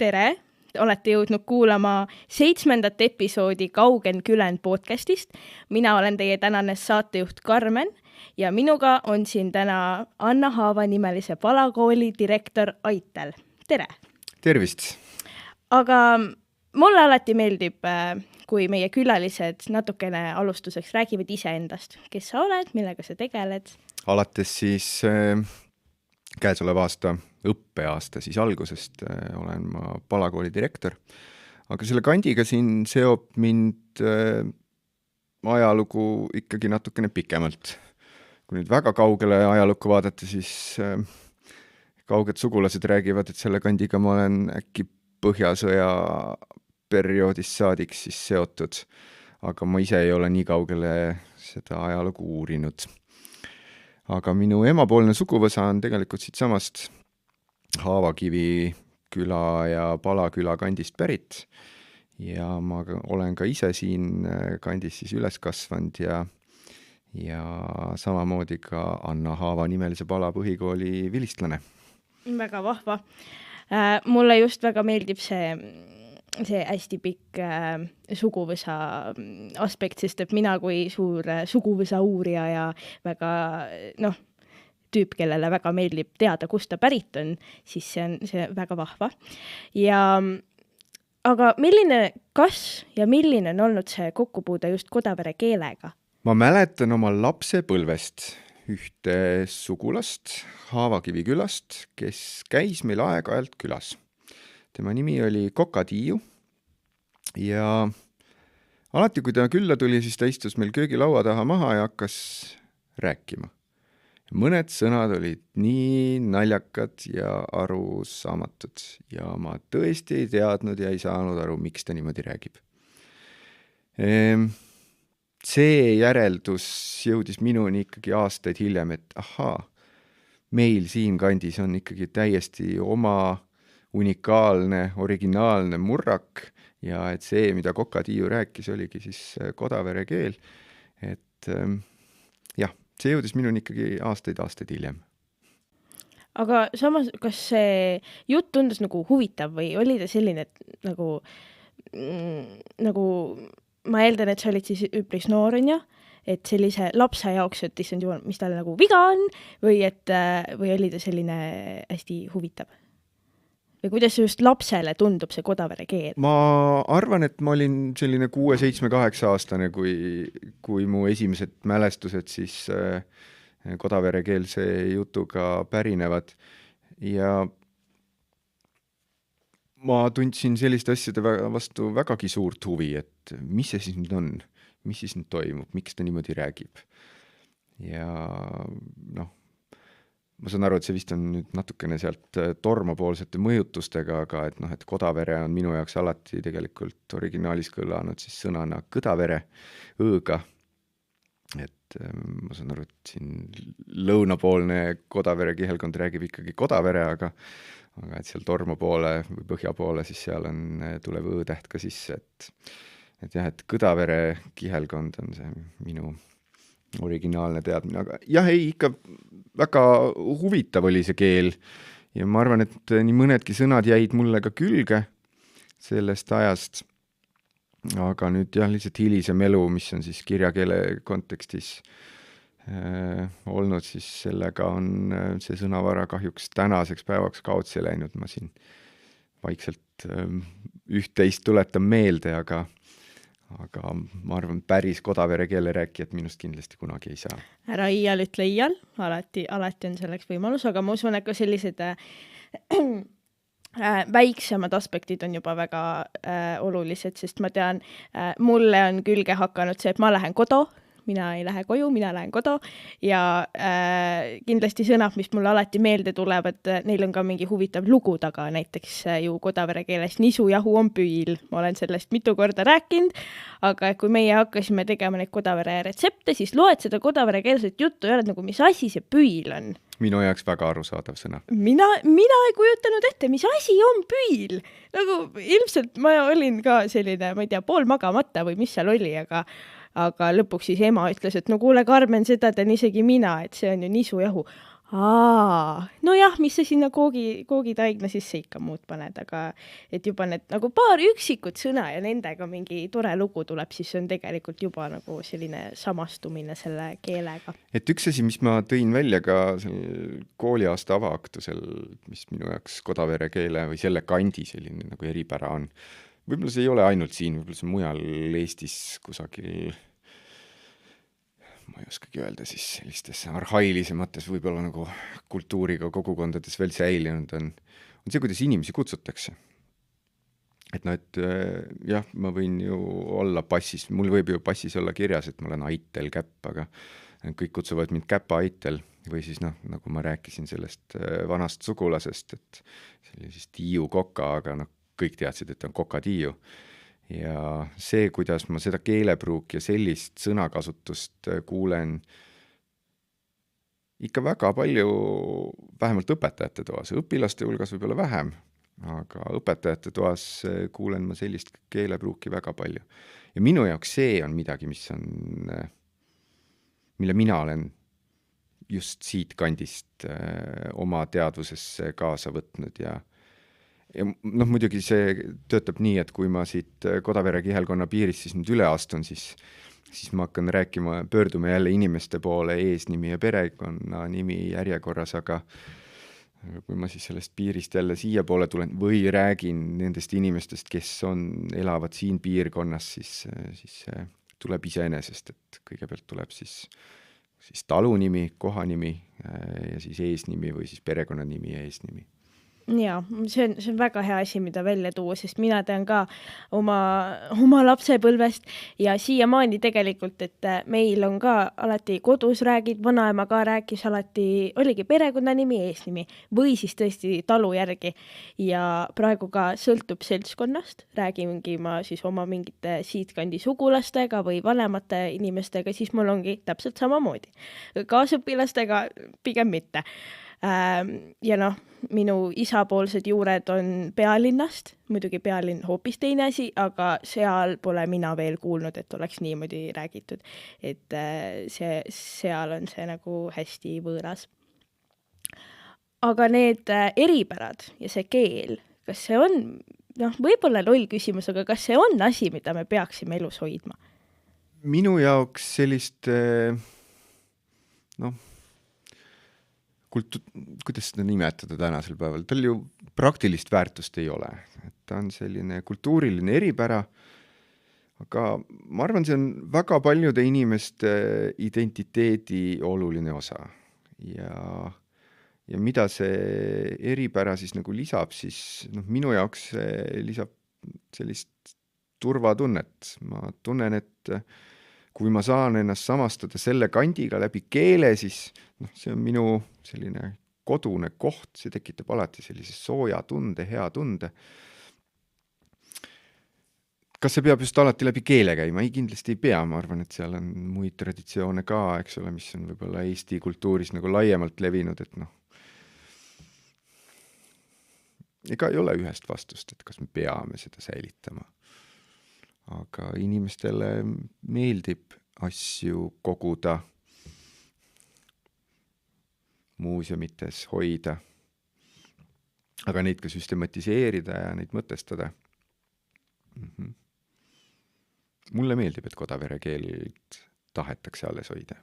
tere! Olete jõudnud kuulama 7. episoodi Kaugen Külen podcastist. Mina olen teie tänane saatejuht Karmen ja minuga on siin täna Anna Haava nimelise palakooli direktor Aitel. Tere! Tervist! Aga mulle alati meeldib, kui meie külalised natukene alustuseks räägivad iseendast. Kes sa oled, millega sa tegeled? Alates siis käesoleva aasta õppeaasta siis algusest olen ma palakooli direktor. Aga selle kandiga siin seob mind ajalugu ikkagi natukene pikemalt. Kui nüüd väga kaugele ajalukku vaadata, siis kauged sugulased räägivad, et selle kandiga ma olen äkki Põhjasõja perioodist saadik siis seotud. Aga ma ise ei ole nii kaugele seda ajalugu uurinud. Aga minu emapoolne suguvõsa on tegelikult siit samast Haavakivi küla ja Palaküla kandist pärit. Ja ma olen ka ise siin kandis siis üles kasvanud ja samamoodi ka Anna Haava nimelise Pala põhikooli vilistlane. Väga vahva. Mulle just väga meeldib see hästi pikk suguvõsa aspekt, sest et mina kui suur suguvõsa uurija ja väga tüüp, kellele väga meeldib teada, kust ta pärit on, siis see on väga vahva. Aga kas ja milline on olnud see kokkupuude just Kodavere keelega? Ma mäletan oma lapsepõlvest ühte sugulast Haavakivi külast, kes käis meil aeg-ajalt külas. Tema nimi oli Kokatiiu ja alati, kui ta külla tuli, siis ta istus meil köögilaua taha maha ja hakkas rääkima. Mõned sõnad olid nii naljakad ja arusaamatud ja ma tõesti ei teadnud ja ei saanud aru, miks ta niimoodi räägib. See järeldus jõudis minuni ikkagi aastaid hiljem, et meil siin kandis on ikkagi täiesti oma unikaalne, originaalne murrak ja et see, mida Kokatiiu rääkis, oligi siis Kodavere keel. Et see jõudis minuni ikkagi aastaid hiljem. Aga samas, kas see jutt tundus nagu huvitav või oli ta selline, et nagu ma eeldan, et sa olid siis üpris noor, et sellise lapse jaoks, et mis tal nagu viga on või oli ta selline hästi huvitav? Või kuidas just lapsele tundub see Kodavere keel? Ma arvan, et ma olin selline 6, 7, 8 aastane, kui mu esimesed mälestused siis Kodavere keelse jutuga pärinevad. Ja ma tundsin selliste asjade vastu vägagi suurt huvi, et mis see siis nüüd on, mis siis nüüd toimub, miks ta niimoodi räägib. Ja ma saan aru, et see vist on nüüd natukene sealt tormapoolsete mõjutustega, aga et Kodavere on minu jaoks alati tegelikult originaalis kõlanud siis sõnana Kõdavere õõga. Et ma saan aru, et siin lõunapoolne Kodavere kihelkond räägib ikkagi Kodavere, aga et seal torma poole või põhja poole, siis seal tuleb õõtäht ka sisse, et Kõdavere kihelkond on see minu originaalne teadmine, aga ikka väga huvitav oli see keel ja ma arvan, et nii mõnedki sõnad jäid mulle ka külge sellest ajast, aga nüüd lihtsalt hilisem elu, mis on siis kirjakeele kontekstis olnud, siis sellega on see sõnavara kahjuks tänaseks päevaks kaotsi läinud. Ma siin vaikselt üht-teist tuletan meelde, aga ma arvan, päris Kodavere keele rääkijat minust kindlasti kunagi ei saa. Ära iial ütle iial, alati on selleks võimalus, aga ma usun, et ka sellised väiksemad aspektid on juba väga olulised, sest ma tean, mulle on külge hakanud see, et ma lähen kodu, mina ei lähe koju, mina lähen kodu ja kindlasti sõnad, mis mulle alati meelde tulevad, neil on ka mingi huvitav lugu taga, näiteks ju Kodavere keeles nisujahu on püil. Ma olen sellest mitu korda rääkinud, aga kui meie hakkasime tegema neid Kodavere retsepte, siis loed seda Kodavere keelset juttu ja oled nagu, mis asi see püil on? Minu jaoks väga arusaadav sõna. Mina ei kujutanud ette, mis asi on püil. Nagu ilmselt ma olin ka selline, ma ei tea, pool magamata või mis seal oli, aga lõpuks siis ema ütles, et no kuule Karmen, seda tean isegi mina, et see on ju nisujahu. Nojah, mis sa sinna koogitaigna sisse ikka muud paned, aga et juba need nagu paar üksikut sõna ja nendega mingi tore lugu tuleb, siis see on tegelikult juba nagu selline samastumine selle keelega. Et üks asi, mis ma tõin välja ka seal kooliaasta avaaktusel, mis minu jaoks Kodavere keele või selle kandi selline nagu eripära on. Võib-olla see ei ole ainult siin, võib-olla see mujal Eestis kusagil, ma ei oskagi öelda siis sellistes arhailisemates võib-olla nagu kultuuriga kogukondades veel säilinud on see, kuidas inimesi kutsutakse. Et et jah, ma võin ju olla passis, mul võib ju passis olla kirjas, et ma olen Aitel Käpp, aga kõik kutsuvad mind Käpa Aitel või siis nagu ma rääkisin sellest vanast sugulasest, et see oli siis Tiiu Koka, aga kõik teadsid, et on Koka Tiiu. Ja see, kuidas ma seda keelepruuki ja sellist sõnakasutust kuulen ikka väga palju, vähemalt õpetajate toas, õpilaste hulgas võib-olla vähem, aga õpetajate toas kuulen ma sellist keelepruuki väga palju. Ja minu jaoks see on midagi, mille mina olen just siit kandist oma teadvusesse kaasa võtnud ja muidugi see töötab nii, et kui ma siit Kodavere kihelkonna piirist siis nüüd üle astun, siis ma hakkan rääkima, pöördume jälle inimeste poole eesnimi ja perekonna nimi järjekorras, aga kui ma siis sellest piirist jälle siia poole tulen või räägin nendest inimestest, kes elavad siin piirkonnas, siis tuleb iseenesest, et kõigepealt tuleb siis talunimi, kohanimi ja siis eesnimi või siis perekonnanimi ja eesnimi. Jaa, see on väga hea asi, mida välja tuua, sest mina tean ka oma lapsepõlvest ja siiamaani tegelikult, et meil on ka alati kodus vanaema ka rääkis alati, oligi perekonnanimi, eesnimi või siis tõesti talu järgi ja praegu ka sõltub seltskonnast, räägingi ma siis oma mingite siitkandi sugulastega või vanemate inimestega, siis mul ongi täpselt samamoodi. Kaasõpilastega pigem mitte. Ja minu isapoolsed juured on pealinnast, muidugi pealinn hoopis teine asi, aga seal pole mina veel kuulnud, et oleks niimoodi räägitud. Et seal on see nagu hästi võõras. Aga need eripärad ja see keel, kas see on, võib-olla loll küsimus, aga kas see on asi, mida me peaksime elus hoidma? Minu jaoks sellist, kuidas seda nimetada tänasel päeval, tal ju praktilist väärtust ei ole. Et ta on selline kultuuriline eripära, aga ma arvan, see on väga paljude inimeste identiteedi oluline osa. Ja mida see eripära siis nagu lisab, siis minu jaoks lisab sellist turvatunnet. Ma tunnen, et kui ma saan ennast samastada selle kandiga läbi keele, siis see on minu selline kodune koht, see tekitab alati sellise sooja tunde, hea tunde. Kas see peab just alati läbi keele käima? Ei, kindlasti ei pea, ma arvan, et seal on muid traditsioone ka, eks ole, mis on võib-olla Eesti kultuuris nagu laiemalt levinud, et ega ei ole ühest vastust, et kas me peame seda säilitama. Aga inimestele meeldib asju koguda, muuseumites hoida, aga neid ka süstematiseerida ja neid mõtestada. Mulle meeldib, et Kodavere keelt tahetakse alles hoida.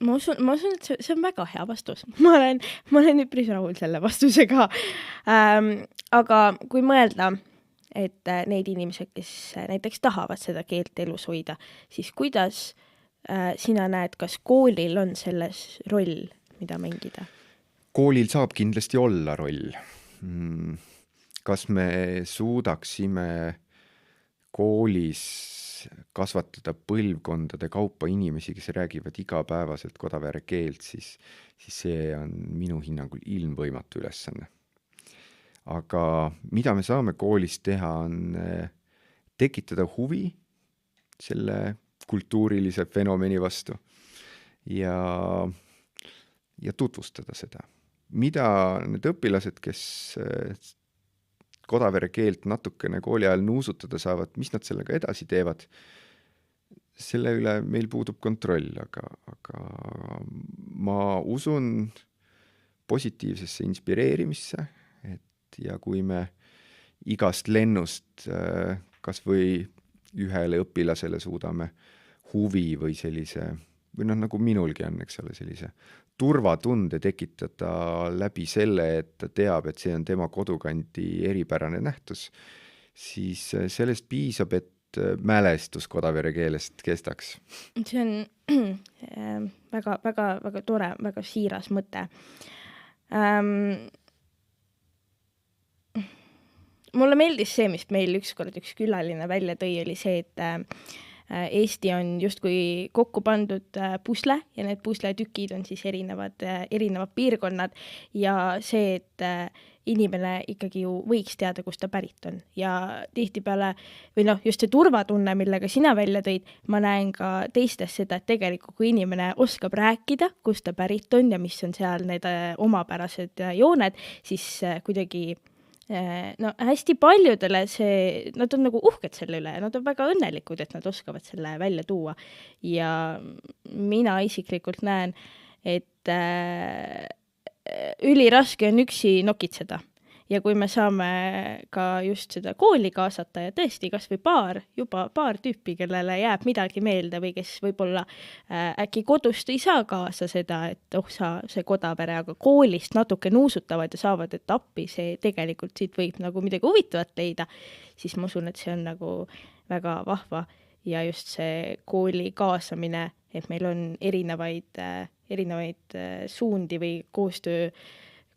Ma usun, et see on väga hea vastus. Ma olen üpris rahul selle vastusega. Aga kui mõelda, et neid inimesed, kes näiteks tahavad seda keelt elus hoida, siis kuidas sina näed, kas koolil on selles roll, mida mängida? Koolil saab kindlasti olla roll. Kas me suudaksime koolis kasvatada põlvkondade kaupa inimesi, kes räägivad igapäevaselt Kodavere keelt, siis see on minu hinnangul ilmvõimatu ülesanne. Aga mida me saame koolis teha, on tekitada huvi selle kultuurilise fenomeni vastu ja tutvustada seda. Mida need õpilased, kes Kodavere keelt natukene kooli ajal nuusutada saavad, mis nad sellega edasi teevad, selle üle meil puudub kontroll, aga ma usun, positiivsesse inspireerimisse, et ja kui me igast lennust kas või ühele õpilasele suudame huvi või sellise, või noh, nagu minulgi on, eks ole, sellise turvatunde tekitada läbi selle, et ta teab, et see on tema kodukandi eripärane nähtus, siis sellest piisab, et mälestus Kodavere keelest kestaks. See on väga, väga, väga tore, väga siiras mõte. Mulle meeldis see, mis meil ükskord üks külaline välja tõi, oli see, et Eesti on justkui kokku pandud pusle ja need pusletükid on siis erinevad piirkonnad ja see, et inimene ikkagi ju võiks teada, kust ta pärit on. Ja tihtipeale, või noh, just see turvatunne, millega sina välja tõid, ma näen ka teistes seda, et tegelikult kui inimene oskab rääkida, kust ta pärit on ja mis on seal need omapärased jooned, siis kuidagi no hästi paljudele nad on nagu uhked selle üle ja nad on väga õnnelikud, et nad oskavad selle välja tuua. Ja mina isiklikult näen, et üliraske on üksi nokitseda. Ja kui me saame ka just seda kooli kaasata ja tõesti kas või paar tüüpi, kellele jääb midagi meelde või kes võib-olla äkki kodust ei saa kaasa seda, et see Kodavere, aga koolist natuke nuusutavad ja saavad, et appi, see tegelikult siit võib nagu midagi huvitavat leida, siis ma usun, et see on nagu väga vahva ja just see kooli kaasamine, et meil on erinevaid suundi või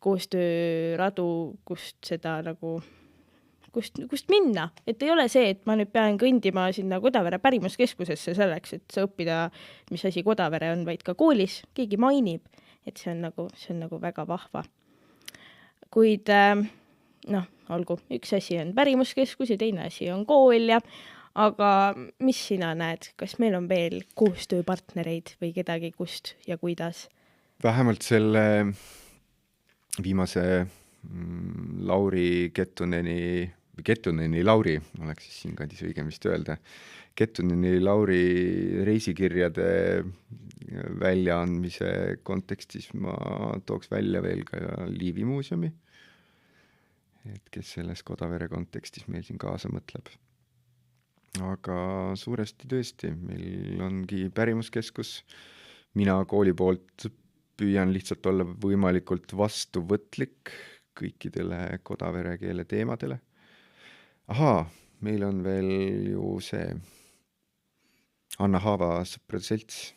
koostööradu, kust seda nagu, kust minna. Et ei ole see, et ma nüüd pean kõndima sinna Kodavere pärimuskeskusesse selleks, et õppida, mis asi Kodavere on, vaid ka koolis keegi mainib, et see on nagu väga vahva. Kuid noh, olgu, üks asi on pärimuskeskus ja teine asi on kool aga mis sina näed, kas meil on veel koostööpartnereid või kedagi kust ja kuidas? Vähemalt selle viimase Lauri Kettuneni Lauri, oleks siis siinkandis õigem vist öelda, Kettuneni Lauri reisikirjade väljaandmise kontekstis ma tooks välja veel ka Liivi muuseumi, et kes selles Kodavere kontekstis meil siin kaasa mõtleb. Aga suuresti tõesti, meil ongi pärimuskeskus, mina kooli poolt püüan lihtsalt olla võimalikult vastuvõtlik kõikidele Kodavere keele teemadele. Ahaa, meil on veel ju see Anna Haava sõprade selts,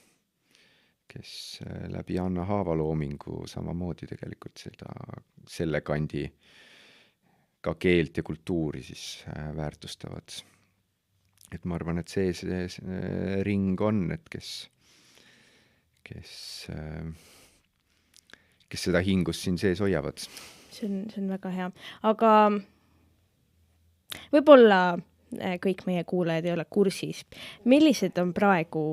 kes läbi Anna Haava loomingu samamoodi tegelikult selle kandi ka keelt ja kultuuri siis väärtustavad. Et ma arvan, et see ring on, et kes seda hingust siin sees hoiavad. See on väga hea. Aga võib-olla kõik meie kuulajad ei ole kursis. Millised on praegu,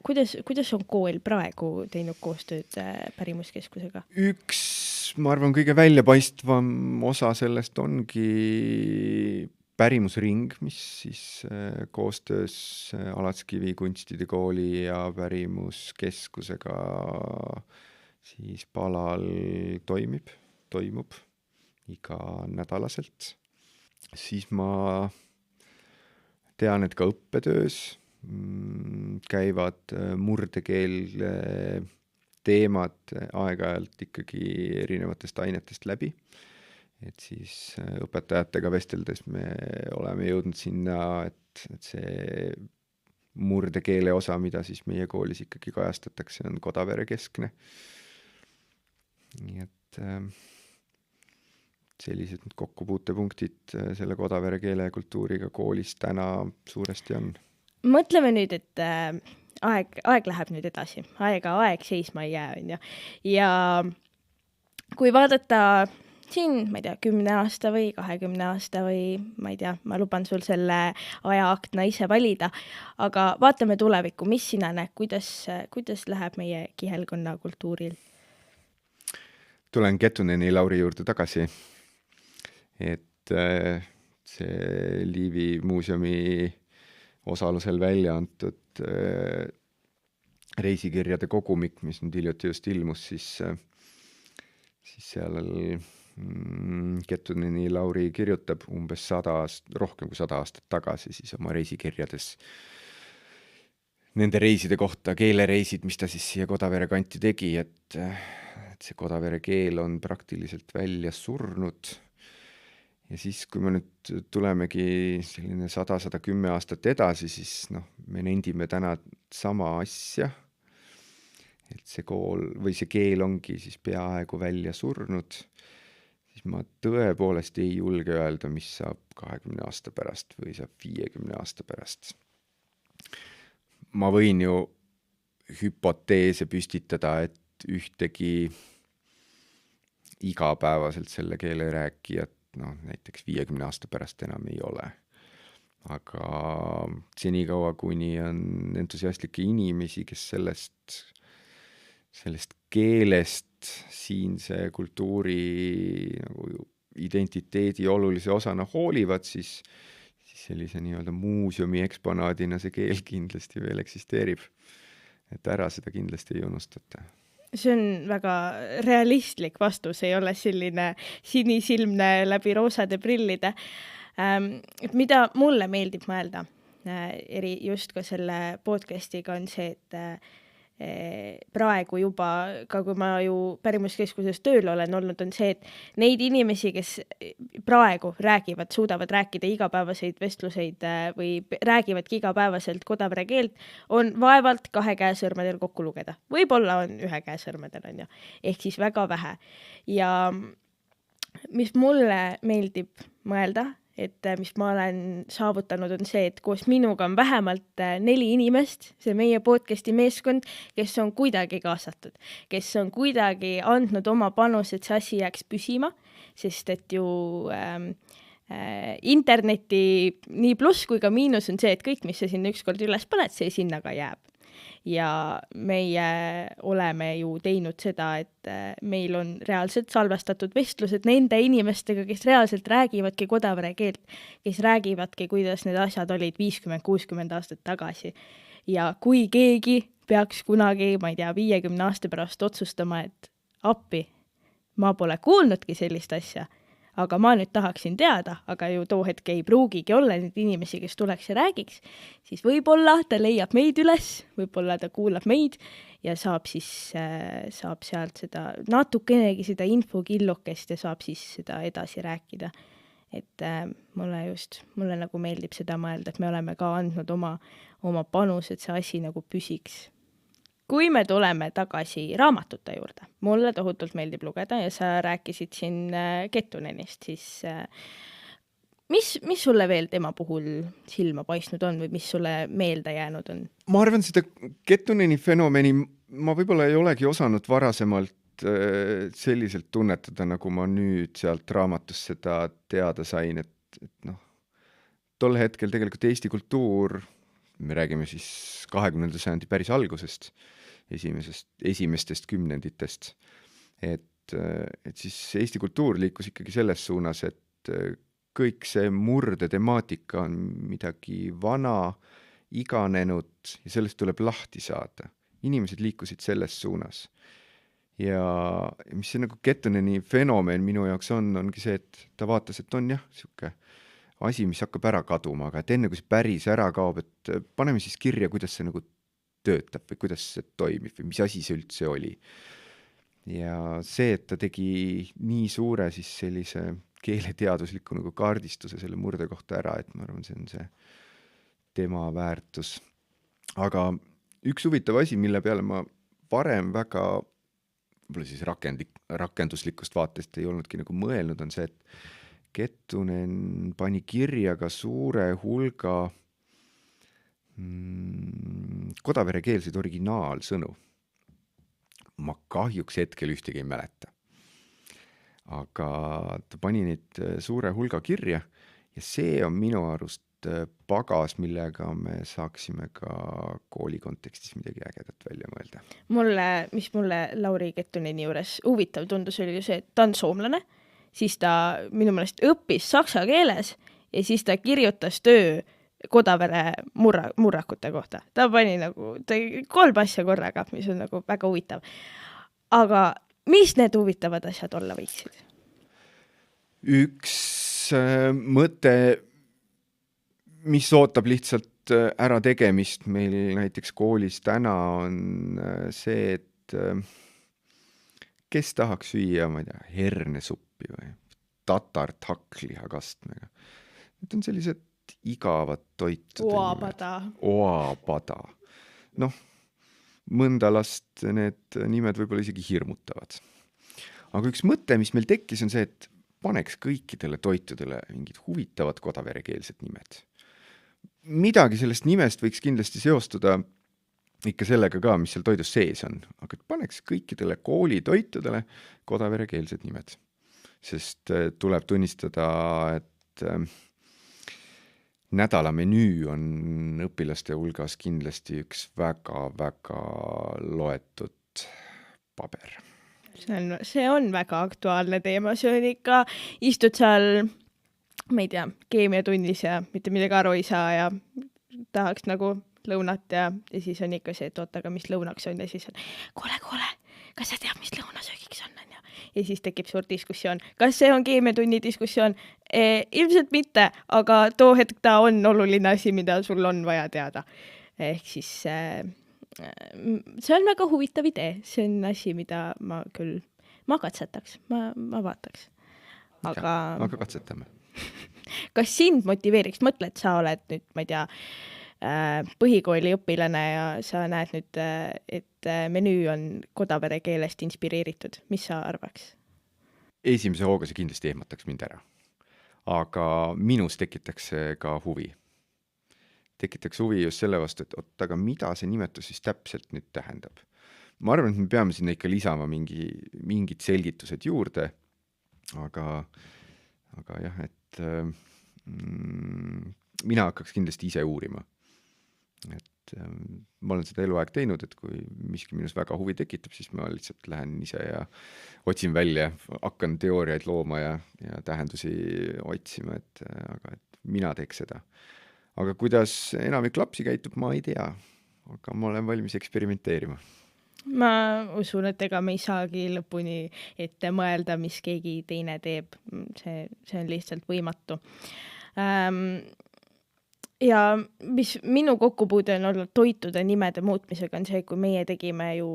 kuidas on kool praegu teinud koostööd pärimuskeskusega? Üks, ma arvan, kõige väljapaistvam osa sellest ongi pärimusring, mis siis koostöös Alatskivi kunstide kooli ja pärimuskeskusega siis Palal toimub iga nädalaselt. Siis ma tean, et ka õppetöös käivad murdekeele teemad aeg-ajalt ikkagi erinevatest ainetest läbi. Et siis õpetajatega vesteldes me oleme jõudnud sinna, et see murdekeele osa, mida siis meie koolis ikkagi kajastatakse, on Kodavere keskne. Nii et sellised kokkupuutepunktid selle Kodavere keele ja kultuuriga koolis täna suuresti on. Mõtleme nüüd, et aeg läheb nüüd edasi. Aeg seisma ei jää, on ju. Ja kui vaadata siin, ma ei tea, 10 aasta või 20 aasta või ma ei tea, ma luban sul selle ajaakna ise valida, aga vaatame tulevikku, mis sina näed, kuidas läheb meie kihelkonna kultuuril? Tulen Kettuneni Lauri juurde tagasi, et see Liivi muuseumi osalusel välja antud reisikirjade kogumik, mis nüüd hiljuti just ilmus, siis siis seal Kettuneni Lauri kirjutab umbes 100 rohkem kui 100 aastat tagasi siis oma reisikirjades nende reiside kohta, keelereisid, mis ta siis siia Kodavere kanti tegi, et see kodavere keel on praktiliselt välja surnud. Ja siis, kui me nüüd tulemegi selline 100-110 aastat edasi, siis me nendime täna sama asja, et see kool või see keel ongi siis peaaegu välja surnud, siis ma tõepoolest ei julge öelda, mis saab 20 aasta pärast või saab 50 aasta pärast. Ma võin ju hüpoteese püstitada, et ühtegi igapäevaselt selle keele rääkijat näiteks 50 aasta pärast enam ei ole. Aga senikaua, kuni on entusiastlikke inimesi, kes sellest keelest siinse kultuuri nagu identiteedi olulise osana hoolivad, siis sellise nii-öelda muuseumi eksponaadina see keel kindlasti veel eksisteerib. Et ära seda kindlasti ei unustata. See on väga realistlik vastus, ei ole selline sinisilmne läbi roosade prillide. Mida mulle meeldib mõelda, just ka selle podcastiga on see, et praegu juba, ka kui ma ju pärimuskeskuses tööl olen olnud, on see, et neid inimesi, kes praegu räägivad, suudavad rääkida igapäevaseid vestluseid või räägivadki igapäevaselt kodavere keelt, on vaevalt 2 käesõrmedel kokku lugeda. Võib-olla on 1 käesõrmedel, on ju. Ehk siis väga vähe. Ja mis mulle meeldib mõelda, et mis ma olen saavutanud, on see, et koos minuga on vähemalt 4 inimest, see meie podcasti meeskond, kes on kuidagi kaasatud, kes on kuidagi andnud oma panus, et see asi jääks püsima, sest et ju interneti nii pluss kui ka miinus on see, et kõik, mis sa sinna ükskord üles paned, see sinna ka jääb. Ja meie oleme ju teinud seda, et meil on reaalselt salvestatud vestlused nende inimestega, kes reaalselt räägivadki kodavere keelt, kes räägivadki, kuidas need asjad olid 50-60 aastat tagasi. Ja kui keegi peaks kunagi, ma ei tea, 50 aasta pärast otsustama, et appi, ma pole kuulnudki sellist asja, aga ma nüüd tahaksin teada, aga ju too hetk ei pruugigi olla neid inimesi, kes tuleks ja räägiks, siis võib-olla ta leiab meid üles, võib-olla ta kuulab meid ja saab sealt seda natukenegi seda infokillukest ja saab siis seda edasi rääkida. Et mulle nagu meeldib seda mõelda, et me oleme ka andnud oma panus, et see asi nagu püsiks. Kui me tuleme tagasi raamatute juurde, mulle tohutult meeldib lugeda ja sa rääkisid siin Kettunenist, siis mis sulle veel tema puhul silma paistnud on või mis sulle meelde jäänud on? Ma arvan, seda Kettuneni fenomeni ma võib-olla ei olegi osanud varasemalt selliselt tunnetada, nagu ma nüüd sealt raamatust seda teada sain, et tol hetkel tegelikult Eesti kultuur, me räägime siis 20. sajandi päris algusest, esimestest kümnenditest, et siis Eesti kultuur liikus ikkagi selles suunas, et kõik see murde temaatika on midagi vana, iganenud ja sellest tuleb lahti saada. Inimesed liikusid selles suunas. Ja mis see nagu Kettuneni fenomen minu jaoks ongi see, et ta vaatas, et on jah, siuke asi, mis hakkab ära kaduma, aga et enne kui see päris ära kaob, et paneme siis kirja, kuidas see nagu töötab või kuidas see toimib või mis asi see üldse oli. Ja see, et ta tegi nii suure siis sellise keeleteadusliku nagu kaardistuse selle murde kohta ära, et ma arvan, see on see tema väärtus. Aga üks huvitav asi, mille peale ma varem väga võib-olla siis rakenduslikust vaatest ei olnudki nagu mõelnud, on see, et Kettunen pani kirja ka suure hulga kodaverekeelseid originaalsõnu. Ma kahjuks hetkel ühtegi ei mäleta. Aga ta pani neid suure hulga kirja ja see on minu arust pagas, millega me saaksime ka kooli kontekstis midagi ägedat välja mõelda. Mis mulle Lauri Kettuneni juures huvitav tundus, oli see, et ta on soomlane, siis ta minu meelest õppis saksa keeles ja siis ta kirjutas töö kodavere murrakute kohta. Ta pani 3 asja korraga, mis on nagu väga huvitav. Aga mis need huvitavad asjad olla võiksid? Üks mõte, mis ootab lihtsalt ära tegemist meil näiteks koolis täna, on see, et kes tahaks süüa, ma ei tea, hernesuppi või tatart hakklihakastmega. Need on sellised igavad toitude Oapada. Noh, mõnda last need nimed võib-olla isegi hirmutavad. Aga üks mõte, mis meil tekkis, on see, et paneks kõikidele toitudele mingid huvitavad kodaverekeelsed nimed. Midagi sellest nimest võiks kindlasti seostuda ikka sellega ka, mis seal toidus sees on, aga paneks kõikidele koolitoitudele kodaverekeelsed nimed. Sest tuleb tunnistada, et nädala menüü on õpilaste hulgas kindlasti üks väga-väga loetud paber. See on väga aktuaalne teema, see on ikka, istud seal, ma ei tea, keemiatunnis ja mitte midagi aru ei saa ja tahaks nagu lõunat ja siis on ikka see, et oota, aga mis lõunaks on ja siis on, kuule, kas sa tead, mis lõunasöögiks on? Ja siis tekib suur diskussioon. Kas see on keemiatunni diskussioon? Ilmselt mitte, aga too hetk ta on oluline asi, mida sul on vaja teada. Ehk siis see on väga huvitav idee. See on asi, mida ma katsetaks, ma vaataks. Aga katsetame. Kas sind motiveeriks? Mõtle, et sa oled nüüd, ma ei tea, põhikooli õpilane ja sa näed nüüd, et menüü on kodavere keelest inspireeritud. Mis sa arvaks? Esimese hooga see kindlasti ehmataks mind ära. Aga minus tekitaks ka huvi. Tekitaks huvi just selle vastu, et aga mida see nimetus siis täpselt nüüd tähendab. Ma arvan, et me peame sinna ikka lisama mingid selgitused juurde, aga jah, et mina hakkaks kindlasti ise uurima. Et ma olen seda eluaeg teinud, et kui miski minus väga huvi tekitab, siis ma lihtsalt lähen ise ja otsin välja, hakkan teooriaid looma ja tähendusi otsima, aga mina teeks seda. Aga kuidas enamik lapsi käitub, ma ei tea, aga ma olen valmis eksperimenteerima. Ma usun, et ega me ei saagi lõpuni ette mõelda, mis keegi teine teeb. See on lihtsalt võimatu. Ja mis minu kokkupuude on olnud toitude nimede muutmisega on see, kui meie tegime ju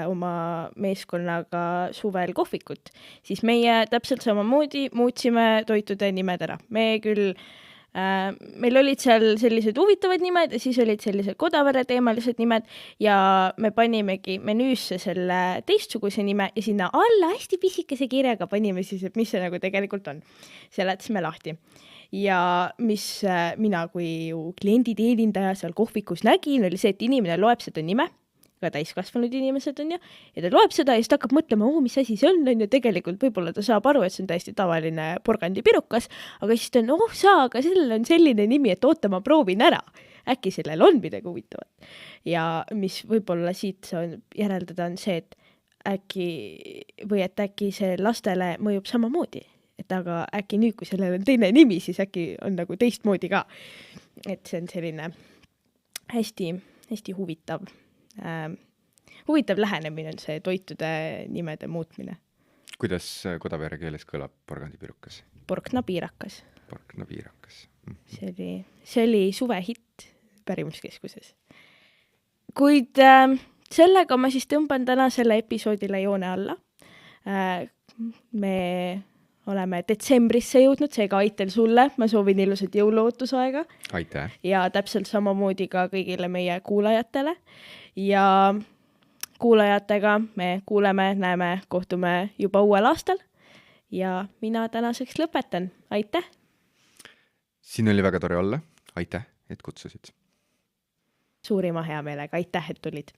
oma meeskonnaga suvel kohvikut, siis meie täpselt samamoodi muutsime toitude nimed ära. Meil olid seal sellised huvitavad nimed ja siis olid sellised kodavere teemalised nimed ja me panimegi menüüsse selle teistsuguse nime ja sinna alla hästi pisikese kirjaga panime siis, et mis see nagu tegelikult on. Seletasime lahti. Ja mis mina kui ju klienditeenindaja seal kohvikus nägin, oli see, et inimene loeb seda nime, ka täiskasvanud inimesed on ja ta loeb seda ja siis ta hakkab mõtlema, mis asi see on ja tegelikult võib-olla ta saab aru, et see on täiesti tavaline porgandipirukas, aga siis ta on, aga sellel on selline nimi, et oota, ma proovin ära. Äkki sellel on midagi huvitavat. Ja mis võib-olla siit järeldada on see, et äkki see lastele mõjub samamoodi. Et aga äkki nüüd, kui sellel on teine nimi, siis äkki on nagu teistmoodi ka. Et see on selline hästi, hästi huvitav lähenemine on see toitude nimede muutmine. Kuidas kodavere keeles kõlab porgandipirukas? Porknapiirakas. See oli suvehitt pärimuskeskuses. Kuid sellega ma siis tõmban täna selle episoodile joone alla. Me oleme detsembrisse jõudnud, seega Aitel sulle. Ma soovin ilusat jõuluootusaega. Aitäh. Ja täpselt samamoodi ka kõigile meie kuulajatele. Ja kuulajatega me kuuleme, näeme, kohtume juba uuel aastal. Ja mina tänaseks lõpetan. Aitäh! Siin oli väga tore olla. Aitäh, et kutsusid. Suurima hea meelega. Aitäh, et tulid.